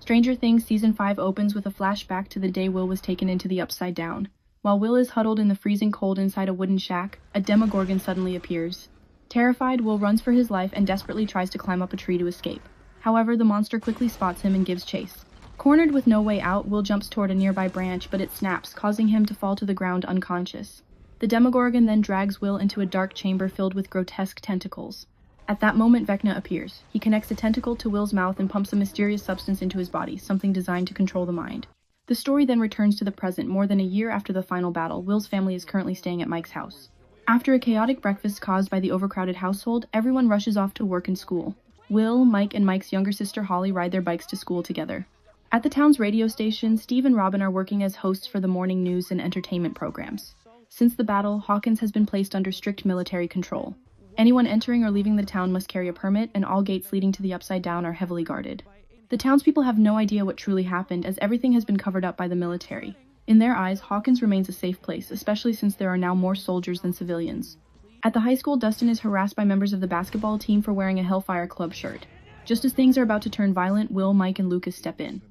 Stranger Things Season 5 opens with a flashback to the day Will was taken into the Upside Down. While Will is huddled in the freezing cold inside a wooden shack, a Demogorgon suddenly appears. Terrified, Will runs for his life and desperately tries to climb up a tree to escape. However, the monster quickly spots him and gives chase. Cornered with no way out, Will jumps toward a nearby branch, but it snaps, causing him to fall to the ground unconscious. The Demogorgon then drags Will into a dark chamber filled with grotesque tentacles. At that moment, Vecna appears. He connects a tentacle to Will's mouth and pumps a mysterious substance into his body, something designed to control the mind. The story then returns to the present. More than a year after the final battle, Will's family is currently staying at Mike's house. After a chaotic breakfast caused by the overcrowded household, everyone rushes off to work and school. Will, Mike, and Mike's younger sister Holly ride their bikes to school together. At the town's radio station, Steve and Robin are working as hosts for the morning news and entertainment programs. Since the battle, Hawkins has been placed under strict military control. Anyone entering or leaving the town must carry a permit, and all gates leading to the Upside Down are heavily guarded. The townspeople have no idea what truly happened, as everything has been covered up by the military. In their eyes, Hawkins remains a safe place, especially since there are now more soldiers than civilians. At the high school, Dustin is harassed by members of the basketball team for wearing a Hellfire Club shirt. Just as things are about to turn violent, Will, Mike, and Lucas step in.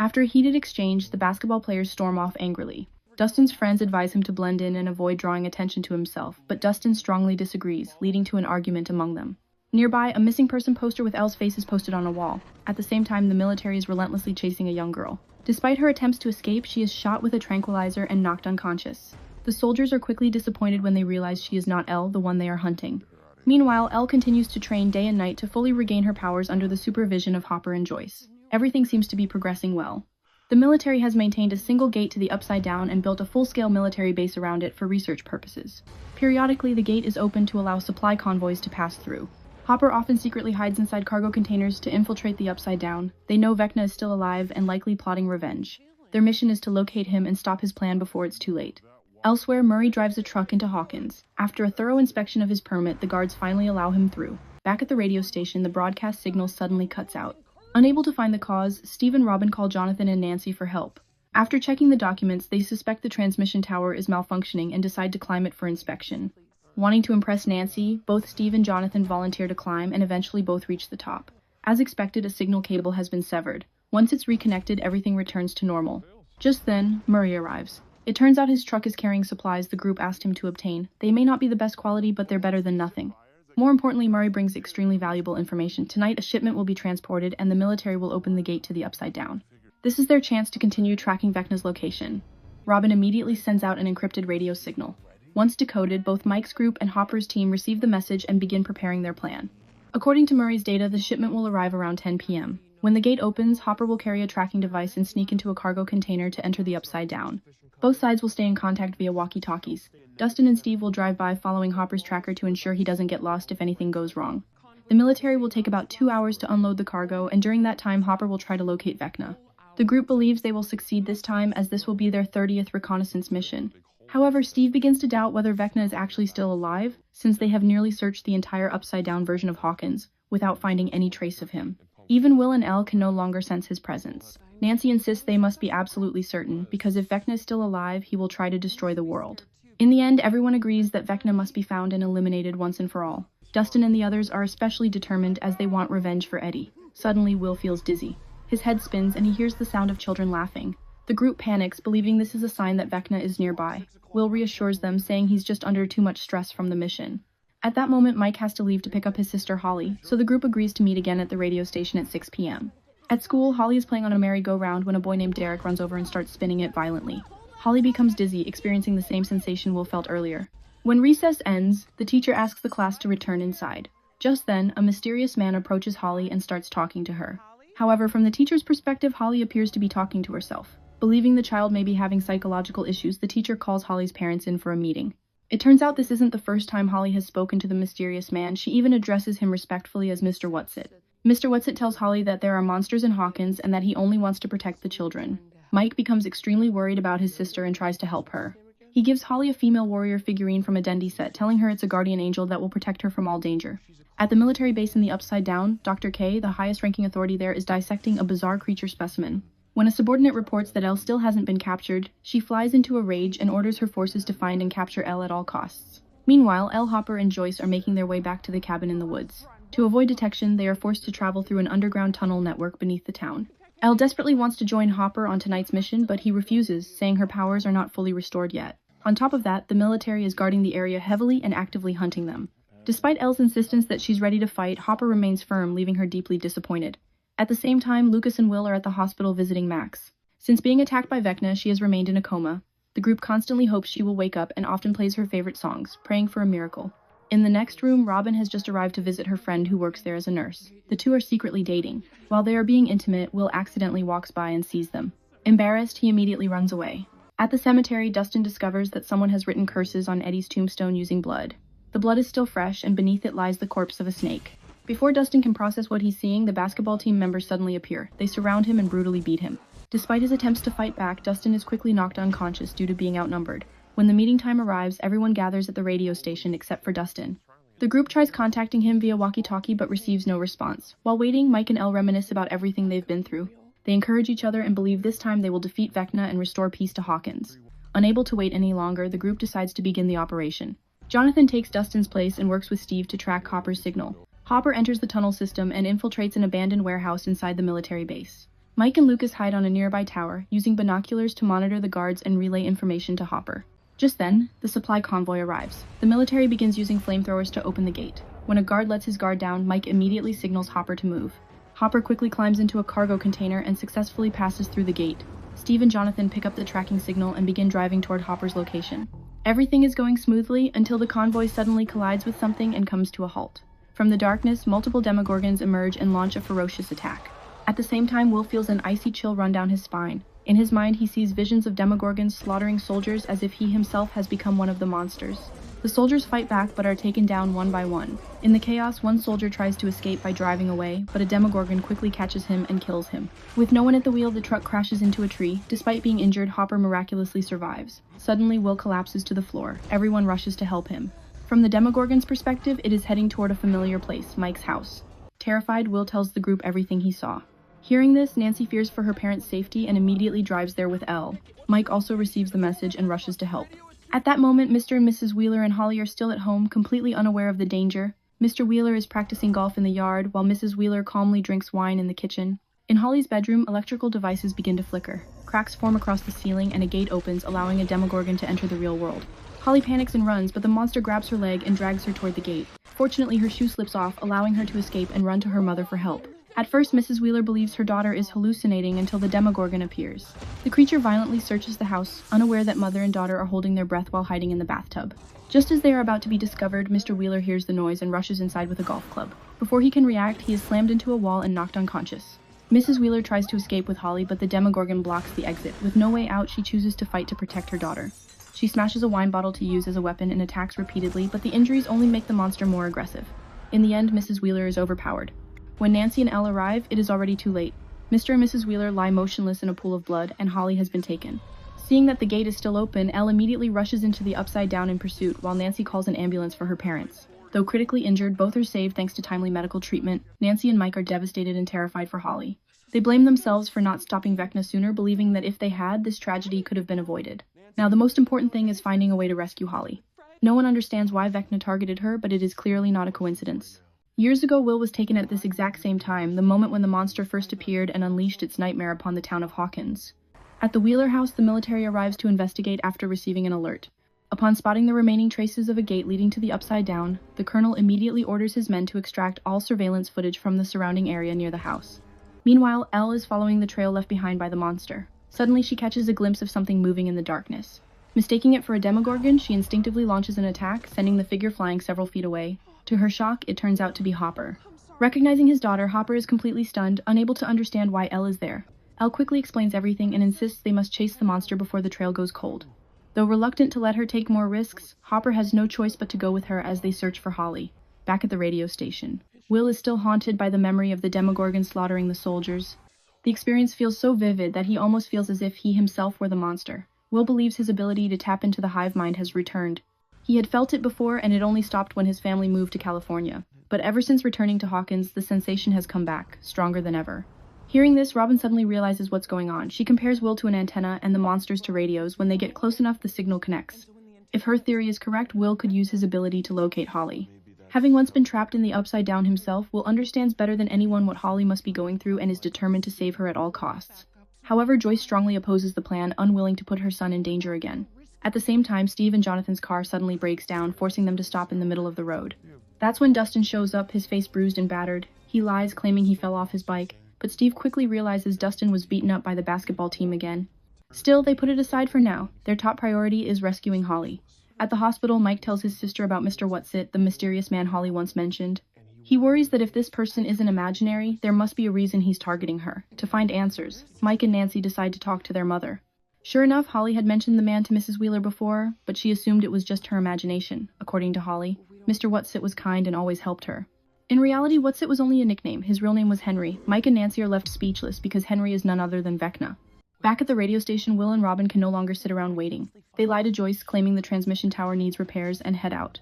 After a heated exchange, the basketball players storm off angrily. Dustin's friends advise him to blend in and avoid drawing attention to himself, but Dustin strongly disagrees, leading to an argument among them. Nearby, a missing person poster with Elle's face is posted on a wall. At the same time, the military is relentlessly chasing a young girl. Despite her attempts to escape, she is shot with a tranquilizer and knocked unconscious. The soldiers are quickly disappointed when they realize she is not Elle, the one they are hunting. Meanwhile, Elle continues to train day and night to fully regain her powers under the supervision of Hopper and Joyce. Everything seems to be progressing well. The military has maintained a single gate to the Upside Down and built a full-scale military base around it for research purposes. Periodically, the gate is open to allow supply convoys to pass through. Hopper often secretly hides inside cargo containers to infiltrate the Upside Down. They know Vecna is still alive and likely plotting revenge. Their mission is to locate him and stop his plan before it's too late. Elsewhere, Murray drives a truck into Hawkins. After a thorough inspection of his permit, the guards finally allow him through. Back at the radio station, the broadcast signal suddenly cuts out. Unable to find the cause, Steve and Robin call Jonathan and Nancy for help. After checking the documents, they suspect the transmission tower is malfunctioning and decide to climb it for inspection. Wanting to impress Nancy, both Steve and Jonathan volunteer to climb and eventually both reach the top. As expected, a signal cable has been severed. Once it's reconnected, everything returns to normal. Just then, Murray arrives. It turns out his truck is carrying supplies the group asked him to obtain. They may not be the best quality, but they're better than nothing. More importantly, Murray brings extremely valuable information. Tonight, a shipment will be transported, and the military will open the gate to the Upside Down. This is their chance to continue tracking Vecna's location. Robin immediately sends out an encrypted radio signal. Once decoded, both Mike's group and Hopper's team receive the message and begin preparing their plan. According to Murray's data, the shipment will arrive around 10 p.m. When the gate opens, Hopper will carry a tracking device and sneak into a cargo container to enter the Upside Down. Both sides will stay in contact via walkie-talkies. Dustin and Steve will drive by following Hopper's tracker to ensure he doesn't get lost if anything goes wrong. The military will take about 2 hours to unload the cargo, and during that time, Hopper will try to locate Vecna. The group believes they will succeed this time, as this will be their 30th reconnaissance mission. However, Steve begins to doubt whether Vecna is actually still alive, since they have nearly searched the entire upside-down version of Hawkins, without finding any trace of him. Even Will and Elle can no longer sense his presence. Nancy insists they must be absolutely certain, because if Vecna is still alive, he will try to destroy the world. In the end, everyone agrees that Vecna must be found and eliminated once and for all. Dustin and the others are especially determined as they want revenge for Eddie. Suddenly, Will feels dizzy. His head spins and he hears the sound of children laughing. The group panics, believing this is a sign that Vecna is nearby. Will reassures them, saying he's just under too much stress from the mission. At that moment, Mike has to leave to pick up his sister Holly, so the group agrees to meet again at the radio station at 6 p.m. At school, Holly is playing on a merry-go-round when a boy named Derek runs over and starts spinning it violently. Holly becomes dizzy, experiencing the same sensation Will felt earlier. When recess ends, the teacher asks the class to return inside. Just then, a mysterious man approaches Holly and starts talking to her. However, from the teacher's perspective, Holly appears to be talking to herself. Believing the child may be having psychological issues, the teacher calls Holly's parents in for a meeting. It turns out this isn't the first time Holly has spoken to the mysterious man. She even addresses him respectfully as Mr. Whatsit. Mr. Whatsit tells Holly that there are monsters in Hawkins and that he only wants to protect the children. Mike becomes extremely worried about his sister and tries to help her. He gives Holly a female warrior figurine from a Dendy set, telling her it's a guardian angel that will protect her from all danger. At the military base in the Upside Down, Dr. K, the highest-ranking authority there, is dissecting a bizarre creature specimen. When a subordinate reports that Elle still hasn't been captured, she flies into a rage and orders her forces to find and capture Elle at all costs. Meanwhile, Elle, Hopper, and Joyce are making their way back to the cabin in the woods. To avoid detection, they are forced to travel through an underground tunnel network beneath the town. Elle desperately wants to join Hopper on tonight's mission, but he refuses, saying her powers are not fully restored yet. On top of that, the military is guarding the area heavily and actively hunting them. Despite Elle's insistence that she's ready to fight, Hopper remains firm, leaving her deeply disappointed. At the same time, Lucas and Will are at the hospital visiting Max. Since being attacked by Vecna, she has remained in a coma. The group constantly hopes she will wake up and often plays her favorite songs, praying for a miracle. In the next room, Robin has just arrived to visit her friend who works there as a nurse. The two are secretly dating. While they are being intimate, Will accidentally walks by and sees them. Embarrassed, he immediately runs away. At the cemetery, Dustin discovers that someone has written curses on Eddie's tombstone using blood. The blood is still fresh, and beneath it lies the corpse of a snake. Before Dustin can process what he's seeing, the basketball team members suddenly appear. They surround him and brutally beat him. Despite his attempts to fight back, Dustin is quickly knocked unconscious due to being outnumbered. When the meeting time arrives, everyone gathers at the radio station except for Dustin. The group tries contacting him via walkie-talkie but receives no response. While waiting, Mike and Elle reminisce about everything they've been through. They encourage each other and believe this time they will defeat Vecna and restore peace to Hawkins. Unable to wait any longer, the group decides to begin the operation. Jonathan takes Dustin's place and works with Steve to track Hopper's signal. Hopper enters the tunnel system and infiltrates an abandoned warehouse inside the military base. Mike and Lucas hide on a nearby tower, using binoculars to monitor the guards and relay information to Hopper. Just then, the supply convoy arrives. The military begins using flamethrowers to open the gate. When a guard lets his guard down, Mike immediately signals Hopper to move. Hopper quickly climbs into a cargo container and successfully passes through the gate. Steve and Jonathan pick up the tracking signal and begin driving toward Hopper's location. Everything is going smoothly until the convoy suddenly collides with something and comes to a halt. From the darkness, multiple Demogorgons emerge and launch a ferocious attack. At the same time, Will feels an icy chill run down his spine. In his mind, he sees visions of Demogorgons slaughtering soldiers as if he himself has become one of the monsters. The soldiers fight back but are taken down one by one. In the chaos, one soldier tries to escape by driving away, but a Demogorgon quickly catches him and kills him. With no one at the wheel, the truck crashes into a tree. Despite being injured, Hopper miraculously survives. Suddenly, Will collapses to the floor. Everyone rushes to help him. From the Demogorgon's perspective, it is heading toward a familiar place, Mike's house. Terrified, Will tells the group everything he saw. Hearing this, Nancy fears for her parents' safety and immediately drives there with Elle. Mike also receives the message and rushes to help. At that moment, Mr. and Mrs. Wheeler and Holly are still at home, completely unaware of the danger. Mr. Wheeler is practicing golf in the yard, while Mrs. Wheeler calmly drinks wine in the kitchen. In Holly's bedroom, electrical devices begin to flicker. Cracks form across the ceiling and a gate opens, allowing a Demogorgon to enter the real world. Holly panics and runs, but the monster grabs her leg and drags her toward the gate. Fortunately, her shoe slips off, allowing her to escape and run to her mother for help. At first, Mrs. Wheeler believes her daughter is hallucinating until the Demogorgon appears. The creature violently searches the house, unaware that mother and daughter are holding their breath while hiding in the bathtub. Just as they are about to be discovered, Mr. Wheeler hears the noise and rushes inside with a golf club. Before he can react, he is slammed into a wall and knocked unconscious. Mrs. Wheeler tries to escape with Holly, but the Demogorgon blocks the exit. With no way out, she chooses to fight to protect her daughter. She smashes a wine bottle to use as a weapon and attacks repeatedly, but the injuries only make the monster more aggressive. In the end, Mrs. Wheeler is overpowered. When Nancy and Elle arrive, it is already too late. Mr. and Mrs. Wheeler lie motionless in a pool of blood, and Holly has been taken. Seeing that the gate is still open, Elle immediately rushes into the Upside Down in pursuit, while Nancy calls an ambulance for her parents. Though critically injured, both are saved thanks to timely medical treatment. Nancy and Mike are devastated and terrified for Holly. They blame themselves for not stopping Vecna sooner, believing that if they had, this tragedy could have been avoided. Now, the most important thing is finding a way to rescue Holly. No one understands why Vecna targeted her, but it is clearly not a coincidence. Years ago, Will was taken at this exact same time, the moment when the monster first appeared and unleashed its nightmare upon the town of Hawkins. At the Wheeler house, the military arrives to investigate after receiving an alert. Upon spotting the remaining traces of a gate leading to the Upside Down, the colonel immediately orders his men to extract all surveillance footage from the surrounding area near the house. Meanwhile, Elle is following the trail left behind by the monster. Suddenly, she catches a glimpse of something moving in the darkness. Mistaking it for a Demogorgon, she instinctively launches an attack, sending the figure flying several feet away. To her shock, it turns out to be Hopper. Recognizing his daughter, Hopper is completely stunned, unable to understand why Elle is there. Elle quickly explains everything and insists they must chase the monster before the trail goes cold. Though reluctant to let her take more risks, Hopper has no choice but to go with her as they search for Holly. Back at the radio station, Will is still haunted by the memory of the Demogorgon slaughtering the soldiers. The experience feels so vivid that he almost feels as if he himself were the monster. Will believes his ability to tap into the hive mind has returned. He had felt it before, and it only stopped when his family moved to California. But ever since returning to Hawkins, the sensation has come back, stronger than ever. Hearing this, Robin suddenly realizes what's going on. She compares Will to an antenna and the monsters to radios. When they get close enough, the signal connects. If her theory is correct, Will could use his ability to locate Holly. Having once been trapped in the Upside Down himself, Will understands better than anyone what Holly must be going through and is determined to save her at all costs. However, Joyce strongly opposes the plan, unwilling to put her son in danger again. At the same time, Steve and Jonathan's car suddenly breaks down, forcing them to stop in the middle of the road. That's when Dustin shows up, his face bruised and battered. He lies, claiming he fell off his bike, but Steve quickly realizes Dustin was beaten up by the basketball team again. Still, they put it aside for now. Their top priority is rescuing Holly. At the hospital, Mike tells his sister about Mr. Whatsit, the mysterious man Holly once mentioned. He worries that if this person isn't imaginary, there must be a reason he's targeting her. To find answers, Mike and Nancy decide to talk to their mother. Sure enough, Holly had mentioned the man to Mrs. Wheeler before, but she assumed it was just her imagination. According to Holly, Mr. Whatsit was kind and always helped her. In reality, Whatsit was only a nickname. His real name was Henry. Mike and Nancy are left speechless because Henry is none other than Vecna. Back at the radio station, Will and Robin can no longer sit around waiting. They lie to Joyce, claiming the transmission tower needs repairs, and head out.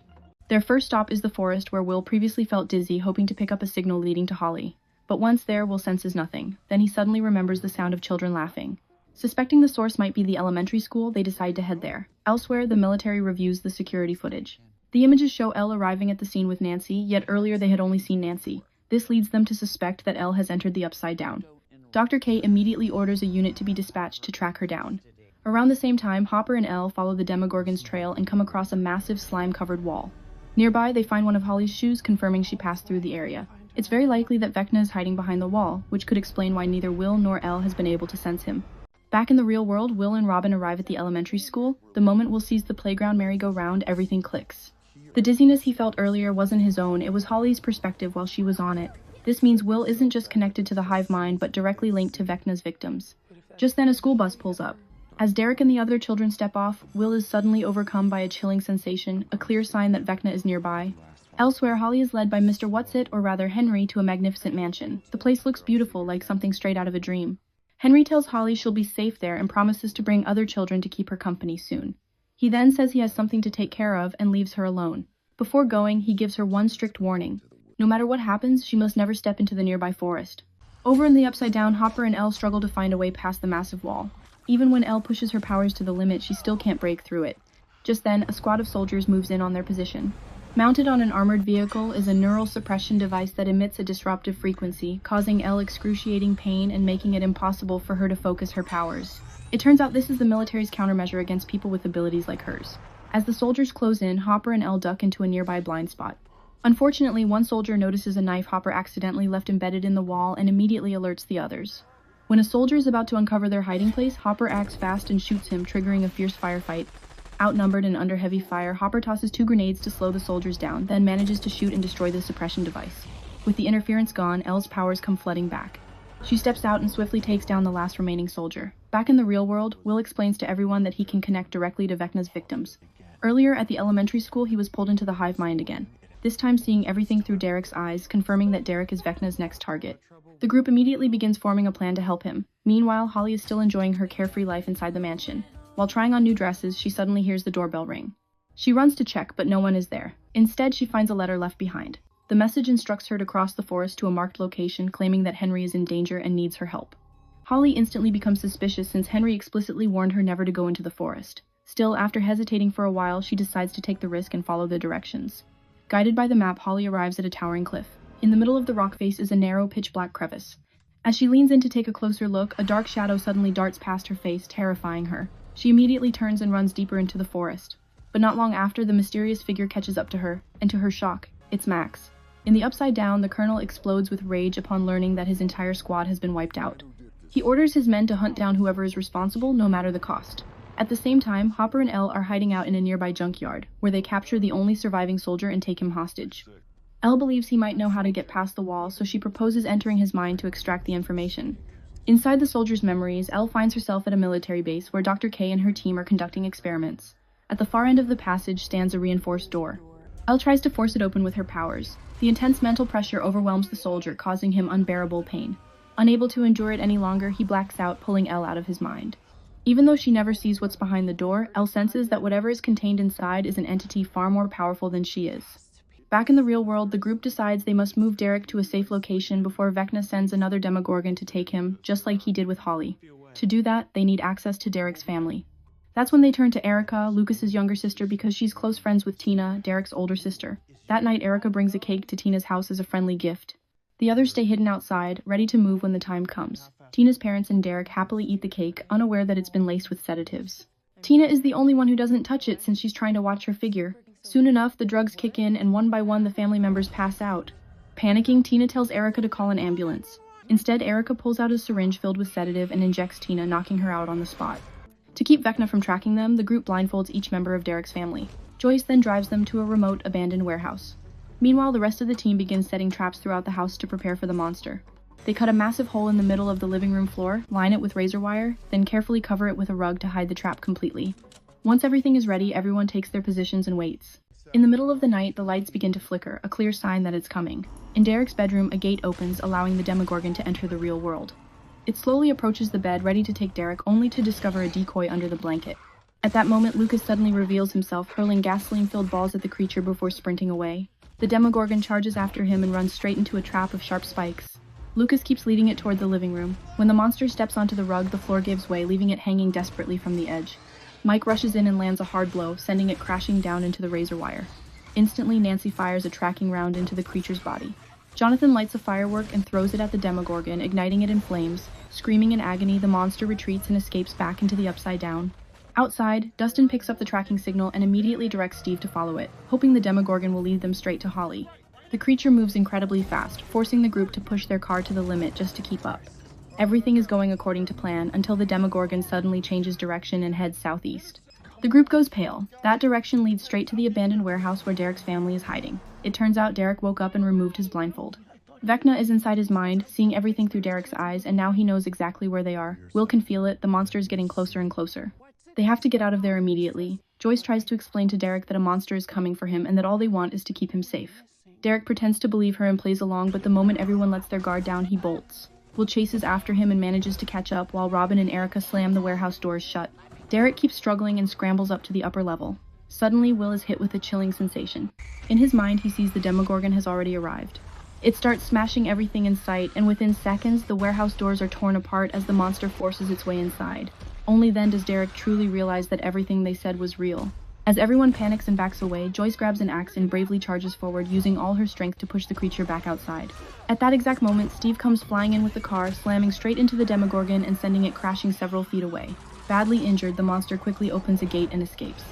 Their first stop is the forest, where Will previously felt dizzy, hoping to pick up a signal leading to Holly. But once there, Will senses nothing. Then he suddenly remembers the sound of children laughing. Suspecting the source might be the elementary school, they decide to head there. Elsewhere, the military reviews the security footage. The images show Elle arriving at the scene with Nancy, yet earlier they had only seen Nancy. This leads them to suspect that Elle has entered the Upside Down. Dr. K immediately orders a unit to be dispatched to track her down. Around the same time, Hopper and Elle follow the Demogorgon's trail and come across a massive slime-covered wall. Nearby, they find one of Holly's shoes, confirming she passed through the area. It's very likely that Vecna is hiding behind the wall, which could explain why neither Will nor Elle has been able to sense him. Back in the real world, Will and Robin arrive at the elementary school. The moment Will sees the playground merry-go-round, everything clicks. The dizziness he felt earlier wasn't his own, it was Holly's perspective while she was on it. This means Will isn't just connected to the hive mind, but directly linked to Vecna's victims. Just then, a school bus pulls up. As Derek and the other children step off, Will is suddenly overcome by a chilling sensation, a clear sign that Vecna is nearby. Elsewhere, Holly is led by Mr. Whatsit, or rather Henry, to a magnificent mansion. The place looks beautiful, like something straight out of a dream. Henry tells Holly she'll be safe there and promises to bring other children to keep her company soon. He then says he has something to take care of and leaves her alone. Before going, he gives her one strict warning. No matter what happens, she must never step into the nearby forest. Over in the Upside Down, Hopper and Elle struggle to find a way past the massive wall. Even when Elle pushes her powers to the limit, she still can't break through it. Just then, a squad of soldiers moves in on their position. Mounted on an armored vehicle is a neural suppression device that emits a disruptive frequency, causing Elle excruciating pain and making it impossible for her to focus her powers. It turns out this is the military's countermeasure against people with abilities like hers. As the soldiers close in, Hopper and Elle duck into a nearby blind spot. Unfortunately, one soldier notices a knife Hopper accidentally left embedded in the wall and immediately alerts the others. When a soldier is about to uncover their hiding place, Hopper acts fast and shoots him, triggering a fierce firefight. Outnumbered and under heavy fire, Hopper tosses 2 grenades to slow the soldiers down, then manages to shoot and destroy the suppression device. With the interference gone, Elle's powers come flooding back. She steps out and swiftly takes down the last remaining soldier. Back in the real world, Will explains to everyone that he can connect directly to Vecna's victims. Earlier at the elementary school, he was pulled into the hive mind again, this time seeing everything through Derek's eyes, confirming that Derek is Vecna's next target. The group immediately begins forming a plan to help him. Meanwhile, Holly is still enjoying her carefree life inside the mansion. While trying on new dresses, she suddenly hears the doorbell ring. She runs to check, but no one is there. Instead, she finds a letter left behind. The message instructs her to cross the forest to a marked location, claiming that Henry is in danger and needs her help. Holly instantly becomes suspicious since Henry explicitly warned her never to go into the forest. Still, after hesitating for a while, she decides to take the risk and follow the directions. Guided by the map, Holly arrives at a towering cliff. In the middle of the rock face is a narrow, pitch-black crevice. As she leans in to take a closer look, a dark shadow suddenly darts past her face, terrifying her. She immediately turns and runs deeper into the forest. But not long after, the mysterious figure catches up to her, and to her shock, it's Max. In the Upside Down, the Colonel explodes with rage upon learning that his entire squad has been wiped out. He orders his men to hunt down whoever is responsible, no matter the cost. At the same time, Hopper and Elle are hiding out in a nearby junkyard, where they capture the only surviving soldier and take him hostage. Elle believes he might know how to get past the wall, so she proposes entering his mind to extract the information. Inside the soldier's memories, Elle finds herself at a military base where Dr. K and her team are conducting experiments. At the far end of the passage stands a reinforced door. Elle tries to force it open with her powers. The intense mental pressure overwhelms the soldier, causing him unbearable pain. Unable to endure it any longer, he blacks out, pulling Elle out of his mind. Even though she never sees what's behind the door, Elle senses that whatever is contained inside is an entity far more powerful than she is. Back in the real world, the group decides they must move Derek to a safe location before Vecna sends another Demogorgon to take him, just like he did with Holly. To do that, they need access to Derek's family. That's when they turn to Erica, Lucas's younger sister, because she's close friends with Tina, Derek's older sister. That night, Erica brings a cake to Tina's house as a friendly gift. The others stay hidden outside, ready to move when the time comes. Tina's parents and Derek happily eat the cake, unaware that it's been laced with sedatives. Tina is the only one who doesn't touch it since she's trying to watch her figure. Soon enough, the drugs kick in and one by one the family members pass out. Panicking, Tina tells Erica to call an ambulance. Instead, Erica pulls out a syringe filled with sedative and injects Tina, knocking her out on the spot. To keep Vecna from tracking them, the group blindfolds each member of Derek's family. Joyce then drives them to a remote, abandoned warehouse. Meanwhile, the rest of the team begins setting traps throughout the house to prepare for the monster. They cut a massive hole in the middle of the living room floor, line it with razor wire, then carefully cover it with a rug to hide the trap completely. Once everything is ready, everyone takes their positions and waits. In the middle of the night, the lights begin to flicker, a clear sign that it's coming. In Derek's bedroom, a gate opens, allowing the Demogorgon to enter the real world. It slowly approaches the bed, ready to take Derek, only to discover a decoy under the blanket. At that moment, Lucas suddenly reveals himself, hurling gasoline-filled balls at the creature before sprinting away. The Demogorgon charges after him and runs straight into a trap of sharp spikes. Lucas keeps leading it toward the living room. When the monster steps onto the rug, the floor gives way, leaving it hanging desperately from the edge. Mike rushes in and lands a hard blow, sending it crashing down into the razor wire. Instantly, Nancy fires a tracking round into the creature's body. Jonathan lights a firework and throws it at the Demogorgon, igniting it in flames. Screaming in agony, the monster retreats and escapes back into the Upside Down. Outside, Dustin picks up the tracking signal and immediately directs Steve to follow it, hoping the Demogorgon will lead them straight to Holly. The creature moves incredibly fast, forcing the group to push their car to the limit just to keep up. Everything is going according to plan until the Demogorgon suddenly changes direction and heads southeast. The group goes pale. That direction leads straight to the abandoned warehouse where Derek's family is hiding. It turns out Derek woke up and removed his blindfold. Vecna is inside his mind, seeing everything through Derek's eyes, and now he knows exactly where they are. Will can feel it, the monster is getting closer and closer. They have to get out of there immediately. Joyce tries to explain to Derek that a monster is coming for him and that all they want is to keep him safe. Derek pretends to believe her and plays along, but the moment everyone lets their guard down, he bolts. Will chases after him and manages to catch up, while Robin and Erica slam the warehouse doors shut. Derek keeps struggling and scrambles up to the upper level. Suddenly, Will is hit with a chilling sensation. In his mind, he sees the Demogorgon has already arrived. It starts smashing everything in sight, and within seconds, the warehouse doors are torn apart as the monster forces its way inside. Only then does Derek truly realize that everything they said was real. As everyone panics and backs away, Joyce grabs an axe and bravely charges forward, using all her strength to push the creature back outside. At that exact moment, Steve comes flying in with the car, slamming straight into the Demogorgon and sending it crashing several feet away. Badly injured, the monster quickly opens a gate and escapes.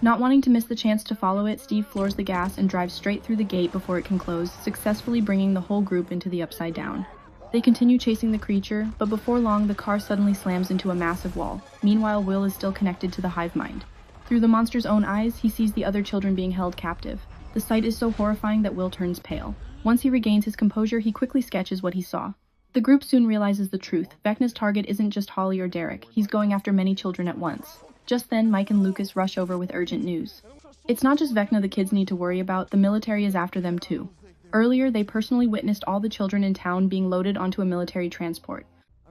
Not wanting to miss the chance to follow it, Steve floors the gas and drives straight through the gate before it can close, successfully bringing the whole group into the Upside Down. They continue chasing the creature, but before long, the car suddenly slams into a massive wall. Meanwhile, Will is still connected to the hive mind. Through the monster's own eyes, he sees the other children being held captive. The sight is so horrifying that Will turns pale. Once he regains his composure, he quickly sketches what he saw. The group soon realizes the truth. Vecna's target isn't just Holly or Derek. He's going after many children at once. Just then, Mike and Lucas rush over with urgent news. It's not just Vecna the kids need to worry about, the military is after them too. Earlier, they personally witnessed all the children in town being loaded onto a military transport.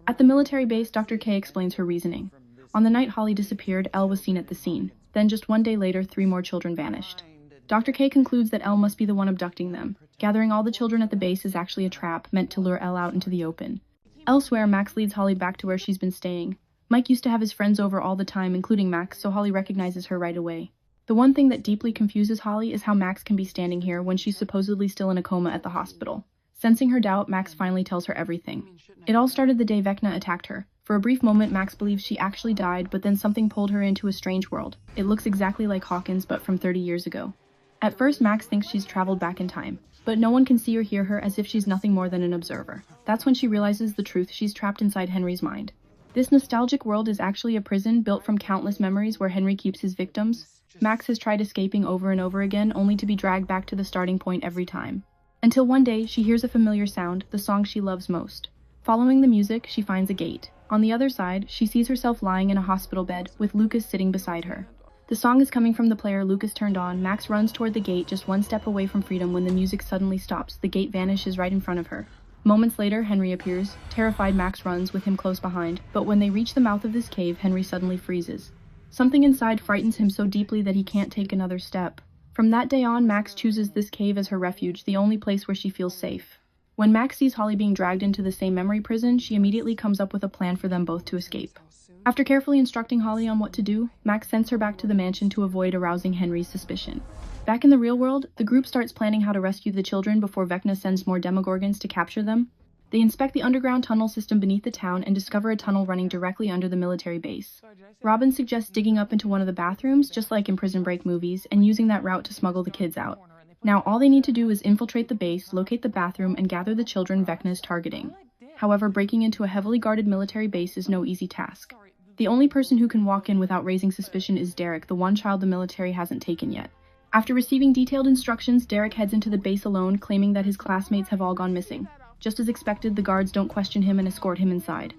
At the military base, Dr. K explains her reasoning. On the night Holly disappeared, Elle was seen at the scene. Then just one day later, 3 more children vanished. Dr. K concludes that Elle must be the one abducting them. Gathering all the children at the base is actually a trap meant to lure Elle out into the open. Elsewhere, Max leads Holly back to where she's been staying. Mike used to have his friends over all the time, including Max, so Holly recognizes her right away. The one thing that deeply confuses Holly is how Max can be standing here when she's supposedly still in a coma at the hospital. Sensing her doubt, Max finally tells her everything. It all started the day Vecna attacked her. For a brief moment, Max believes she actually died, but then something pulled her into a strange world. It looks exactly like Hawkins, but from 30 years ago. At first, Max thinks she's traveled back in time, but no one can see or hear her, as if she's nothing more than an observer. That's when she realizes the truth: she's trapped inside Henry's mind. This nostalgic world is actually a prison built from countless memories where Henry keeps his victims. Max has tried escaping over and over again, only to be dragged back to the starting point every time. Until one day, she hears a familiar sound, the song she loves most. Following the music, she finds a gate. On the other side, she sees herself lying in a hospital bed, with Lucas sitting beside her. The song is coming from the player Lucas turned on. Max runs toward the gate, just one step away from freedom, when the music suddenly stops. The gate vanishes right in front of her. Moments later, Henry appears. Terrified, Max runs, with him close behind. But when they reach the mouth of this cave, Henry suddenly freezes. Something inside frightens him so deeply that he can't take another step. From that day on, Max chooses this cave as her refuge, the only place where she feels safe. When Max sees Holly being dragged into the same memory prison, she immediately comes up with a plan for them both to escape. After carefully instructing Holly on what to do, Max sends her back to the mansion to avoid arousing Henry's suspicion. Back in the real world, the group starts planning how to rescue the children before Vecna sends more Demogorgons to capture them. They inspect the underground tunnel system beneath the town and discover a tunnel running directly under the military base. Robin suggests digging up into one of the bathrooms, just like in Prison Break movies, and using that route to smuggle the kids out. Now all they need to do is infiltrate the base, locate the bathroom, and gather the children Vecna is targeting. However, breaking into a heavily guarded military base is no easy task. The only person who can walk in without raising suspicion is Derek, the one child the military hasn't taken yet. After receiving detailed instructions, Derek heads into the base alone, claiming that his classmates have all gone missing. Just as expected, the guards don't question him and escort him inside.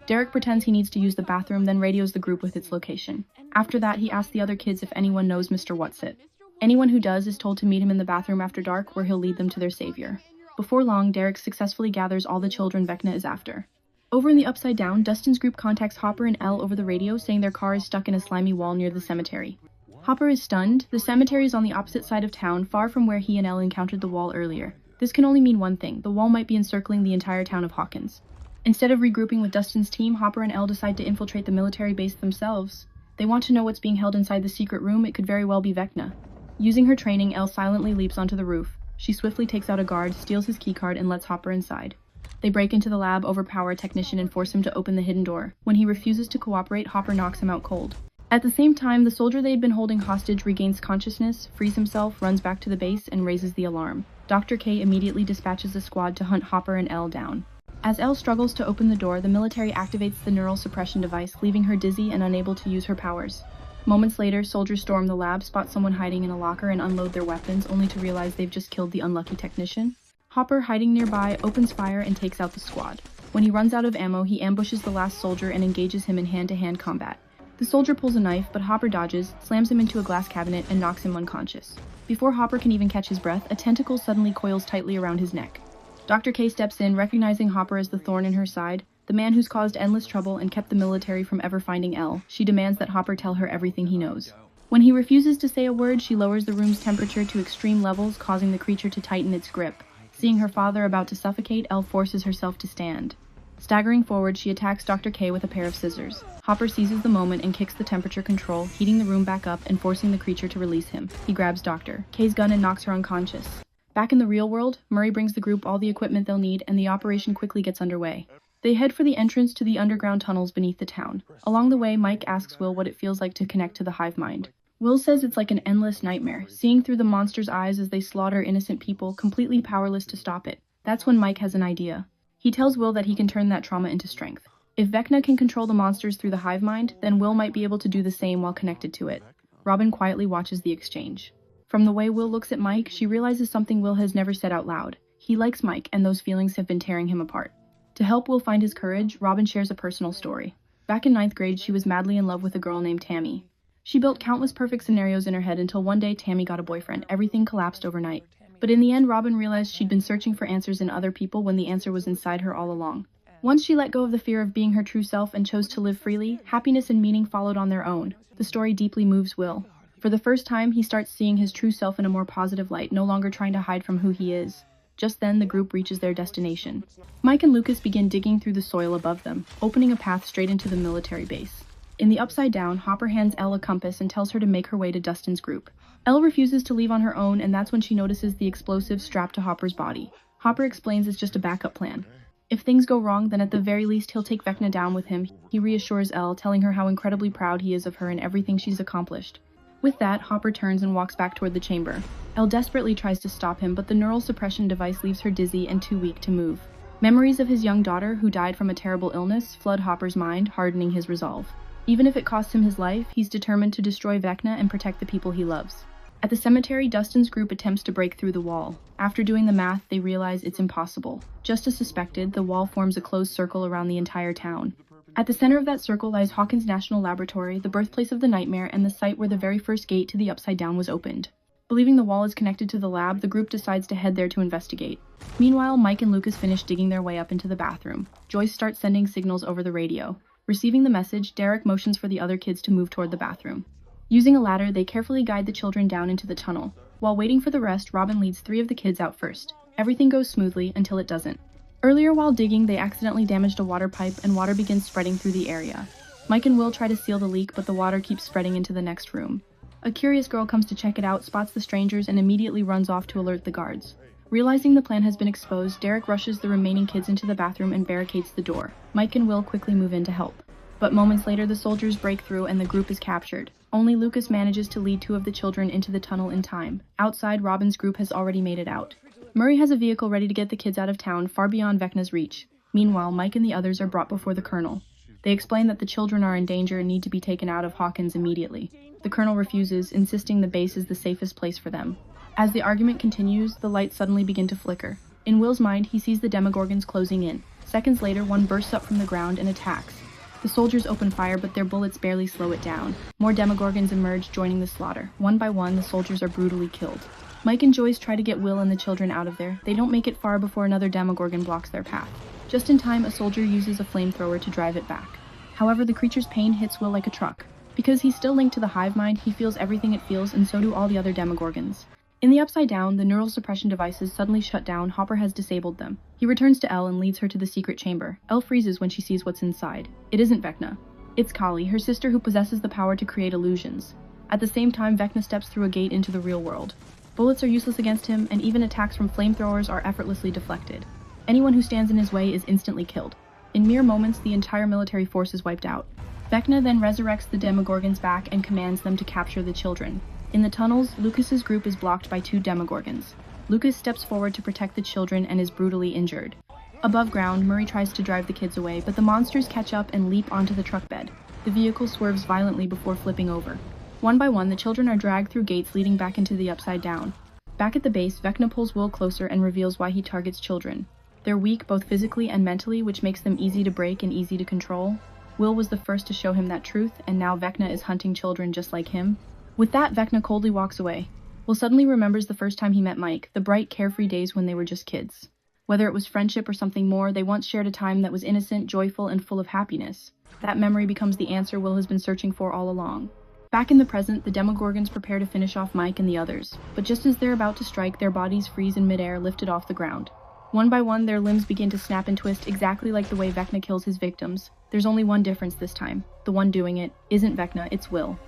Derek pretends he needs to use the bathroom, then radios the group with its location. After that, he asks the other kids if anyone knows Mr. Whatsit. Anyone who does is told to meet him in the bathroom after dark, where he'll lead them to their savior. Before long, Derek successfully gathers all the children Vecna is after. Over in the Upside Down, Dustin's group contacts Hopper and Elle over the radio, saying their car is stuck in a slimy wall near the cemetery. Hopper is stunned. The cemetery is on the opposite side of town, far from where he and Elle encountered the wall earlier. This can only mean one thing: the wall might be encircling the entire town of Hawkins. Instead of regrouping with Dustin's team, Hopper and Elle decide to infiltrate the military base themselves. They want to know what's being held inside the secret room. It could very well be Vecna. Using her training, Elle silently leaps onto the roof. She swiftly takes out a guard, steals his keycard, and lets Hopper inside. They break into the lab, overpower a technician, and force him to open the hidden door. When he refuses to cooperate, Hopper knocks him out cold. At the same time, the soldier they had been holding hostage regains consciousness, frees himself, runs back to the base, and raises the alarm. Dr. K immediately dispatches a squad to hunt Hopper and Elle down. As Elle struggles to open the door, the military activates the neural suppression device, leaving her dizzy and unable to use her powers. Moments later, soldiers storm the lab, spot someone hiding in a locker, and unload their weapons, only to realize they've just killed the unlucky technician. Hopper, hiding nearby, opens fire and takes out the squad. When he runs out of ammo, he ambushes the last soldier and engages him in hand-to-hand combat. The soldier pulls a knife, but Hopper dodges, slams him into a glass cabinet, and knocks him unconscious. Before Hopper can even catch his breath, a tentacle suddenly coils tightly around his neck. Dr. K steps in, recognizing Hopper as the thorn in her side, the man who's caused endless trouble and kept the military from ever finding Elle. She demands that Hopper tell her everything he knows. When he refuses to say a word, she lowers the room's temperature to extreme levels, causing the creature to tighten its grip. Seeing her father about to suffocate, Elle forces herself to stand. Staggering forward, she attacks Dr. K with a pair of scissors. Hopper seizes the moment and kicks the temperature control, heating the room back up and forcing the creature to release him. He grabs Dr. K's gun and knocks her unconscious. Back in the real world, Murray brings the group all the equipment they'll need, and the operation quickly gets underway. They head for the entrance to the underground tunnels beneath the town. Along the way, Mike asks Will what it feels like to connect to the hive mind. Will says it's like an endless nightmare, seeing through the monster's eyes as they slaughter innocent people, completely powerless to stop it. That's when Mike has an idea. He tells Will that he can turn that trauma into strength. If Vecna can control the monsters through the hive mind, then Will might be able to do the same while connected to it. Robin quietly watches the exchange. From the way Will looks at Mike, she realizes something Will has never said out loud. He likes Mike, and those feelings have been tearing him apart. To help Will find his courage, Robin shares a personal story. Back in 9th grade, she was madly in love with a girl named Tammy. She built countless perfect scenarios in her head until one day Tammy got a boyfriend. Everything collapsed overnight. But in the end, Robin realized she'd been searching for answers in other people when the answer was inside her all along. Once she let go of the fear of being her true self and chose to live freely, happiness and meaning followed on their own. The story deeply moves Will. For the first time, he starts seeing his true self in a more positive light, no longer trying to hide from who he is. Just then, the group reaches their destination. Mike and Lucas begin digging through the soil above them, opening a path straight into the military base. In the Upside Down, Hopper hands Elle a compass and tells her to make her way to Dustin's group. Elle refuses to leave on her own, and that's when she notices the explosive strapped to Hopper's body. Hopper explains it's just a backup plan. If things go wrong, then at the very least he'll take Vecna down with him. He reassures Elle, telling her how incredibly proud he is of her and everything she's accomplished. With that, Hopper turns and walks back toward the chamber. Elle desperately tries to stop him, but the neural suppression device leaves her dizzy and too weak to move. Memories of his young daughter, who died from a terrible illness, flood Hopper's mind, hardening his resolve. Even if it costs him his life, he's determined to destroy Vecna and protect the people he loves. At the cemetery, Dustin's group attempts to break through the wall. After doing the math, they realize it's impossible. Just as suspected, the wall forms a closed circle around the entire town. At the center of that circle lies Hawkins National Laboratory, the birthplace of the nightmare, and the site where the very first gate to the Upside Down was opened. Believing the wall is connected to the lab, the group decides to head there to investigate. Meanwhile, Mike and Lucas finish digging their way up into the bathroom. Joyce starts sending signals over the radio. Receiving the message, Derek motions for the other kids to move toward the bathroom. Using a ladder, they carefully guide the children down into the tunnel. While waiting for the rest, Robin leads 3 of the kids out first. Everything goes smoothly until it doesn't. Earlier while digging, they accidentally damaged a water pipe and water begins spreading through the area. Mike and Will try to seal the leak, but the water keeps spreading into the next room. A curious girl comes to check it out, spots the strangers, and immediately runs off to alert the guards. Realizing the plan has been exposed, Derek rushes the remaining kids into the bathroom and barricades the door. Mike and Will quickly move in to help. But moments later, the soldiers break through and the group is captured. Only Lucas manages to lead two of the children into the tunnel in time. Outside, Robin's group has already made it out. Murray has a vehicle ready to get the kids out of town, far beyond Vecna's reach. Meanwhile, Mike and the others are brought before the colonel. They explain that the children are in danger and need to be taken out of Hawkins immediately. The colonel refuses, insisting the base is the safest place for them. As the argument continues, the lights suddenly begin to flicker. In Will's mind, he sees the Demogorgons closing in. Seconds later, one bursts up from the ground and attacks. The soldiers open fire, but their bullets barely slow it down. More Demogorgons emerge, joining the slaughter. One by one, the soldiers are brutally killed. Mike and Joyce try to get Will and the children out of there. They don't make it far before another Demogorgon blocks their path. Just in time, a soldier uses a flamethrower to drive it back. However, the creature's pain hits Will like a truck. Because he's still linked to the hive mind, he feels everything it feels, and so do all the other Demogorgons. In the Upside Down, the neural suppression devices suddenly shut down. Hopper has disabled them. He returns to Elle and leads her to the secret chamber. Elle freezes when she sees what's inside. It isn't Vecna. It's Kali, her sister who possesses the power to create illusions. At the same time, Vecna steps through a gate into the real world. Bullets are useless against him, and even attacks from flamethrowers are effortlessly deflected. Anyone who stands in his way is instantly killed. In mere moments, the entire military force is wiped out. Vecna then resurrects the Demogorgons back and commands them to capture the children. In the tunnels, Lucas's group is blocked by two Demogorgons. Lucas steps forward to protect the children and is brutally injured. Above ground, Murray tries to drive the kids away, but the monsters catch up and leap onto the truck bed. The vehicle swerves violently before flipping over. One by one, the children are dragged through gates leading back into the Upside Down. Back at the base, Vecna pulls Will closer and reveals why he targets children. They're weak both physically and mentally, which makes them easy to break and easy to control. Will was the first to show him that truth, and now Vecna is hunting children just like him. With that, Vecna coldly walks away. Will suddenly remembers the first time he met Mike, the bright, carefree days when they were just kids. Whether it was friendship or something more, they once shared a time that was innocent, joyful, and full of happiness. That memory becomes the answer Will has been searching for all along. Back in the present, the Demogorgons prepare to finish off Mike and the others. But just as they're about to strike, their bodies freeze in midair, lifted off the ground. One by one, their limbs begin to snap and twist exactly like the way Vecna kills his victims. There's only one difference this time. The one doing it isn't Vecna, it's Will.